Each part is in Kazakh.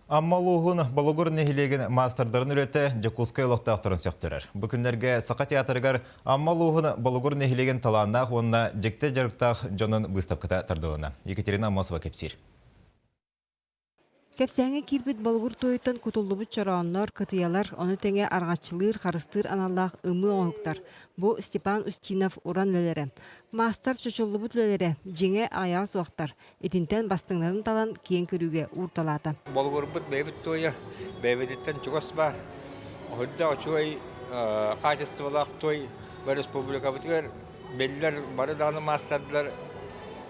Аммалуғын балуғыр нехилеген мастerdарын үлеті Жакускай лоқтақтырын сөқтірір. Бүкіндерге сақа театрығар Аммалуғын балуғыр нехилеген таланақ онына жекте жарықтақ жонын бұстапқыта тардығына. Екатерина Амосова кепсир. Кепсәңе кирбит болгур тойыттан кутуллубут чарааннар, кытыялар, оны тәңе аргачылыр, харыстыр аналлах ымы оңуктар. Бу Степан Устинов уран лөлері. Мастер чочоллубут лөлері, жеңе аяз уақтар. Этинтен бастыңларын талан кейін көрүге урталаты. Болгур бут бейбит тойы, бейбидеттен чугас бар. Оһудда очуай качестволах той, республика бутгер, беллер бары даны мастердлар.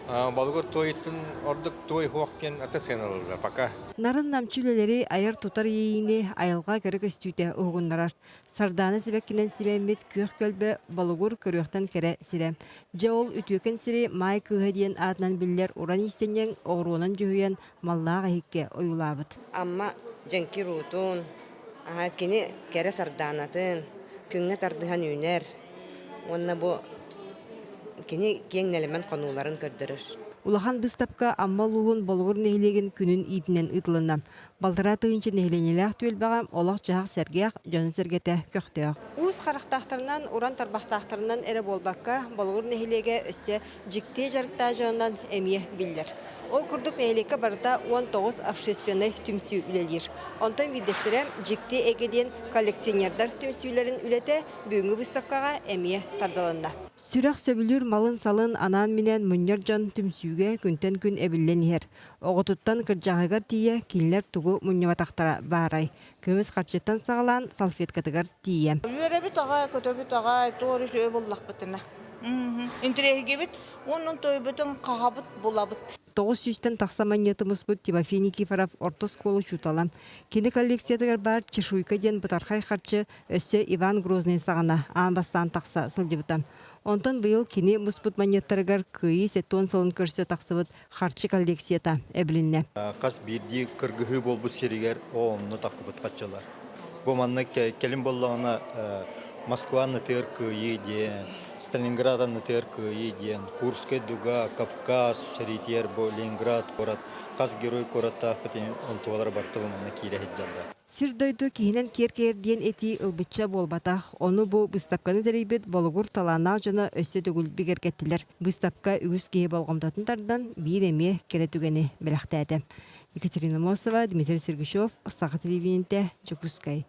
Болгур тойыттын ордук той хуактен атасын алылды пока. Нарын намчүлелери айыр тутар ейіне айылға көрі көстүйте оғынларар. Сарданы себеккінен себембет күйек көлбі балугур көріқтен кере сире. Жаол үтөкен сире май күйеден атынан білдер уран истенен оғыруынан жүйен маллаға хекке ойулабыт. Amma jenki rutun, kini kere sardanatın, künge tardыhan üner. Onna bu kini kengelemen konuların kördürür. Улахан быстапка аммалуғын болгур нехилеген күнін итінен ұтылына. Балдыра тыынчы нехиленелях түелбағам олақ жағақ сәргеяқ жонын сәргеті көқтеяқ. Уыз қарақтақтарынан, уран тарбақтақтарынан әрі болбаққа болгур нехилеге өссе жікте жарықта жонынан әмие білдер. Ол күрдік нехилекке барыта 19 общественный түмсүй үлелер. Онтан видестірі жікте әгеден коллекционердар түмсүйлерін үлеті бүгінгі быстапқаға әмие тардалында. Сүрәк сөбілір малын салын анан менен мұньер жан түмсүйге күнтен күн әбіллен ер. Оғытыттан кіржағығар тие кейлер тұғы мұньяватақтара барай. Көміз қарчеттан сағалан салфеткатығар тие. Үйеребіт ағай, көтөбіт ағай, тоғыры сөй боллақ бітіні. Интерегі бит, оның той бүтін қағабыт болабыт. 900-тен тақсаманетіміз бұд Тимофей Никифоров ортос колы чуталам. Кені коллекциядығар бар чешуйка ден бұтарқай қарчы өсі Иван Грозный сағана аңбастан тақса сылды бұтам. Онтан бұйыл кені мұспыт монеттарығар күйі сеттон сылын көрсі тақсыбыт қарчы коллекцията әбілінне. Қас бірді кіргігі болбы серігер оңны таққыбыт қатчалар. Бұл манна келім болағына Москваны тер күйі ден, Сталинграданы тер күйі ден, Курскай дуга, Кавказ, Ритер, Ленинград, корат, қас герой коратта қытын онтуалар бартығы манна кейлі хеджалда. Сирдойду кихинен керден эти ылбытча болбатах, оны бу быстапканы дәрейбет болгур талана жана өсті дүгіл бігергеттілер. Быстапка үгіз кейі болғымдатын тардан бір еме керетугені біліқтәді. Екатерина Амосова, Дмитрий Сергачев, Сақа телевидениеде, Жакускай.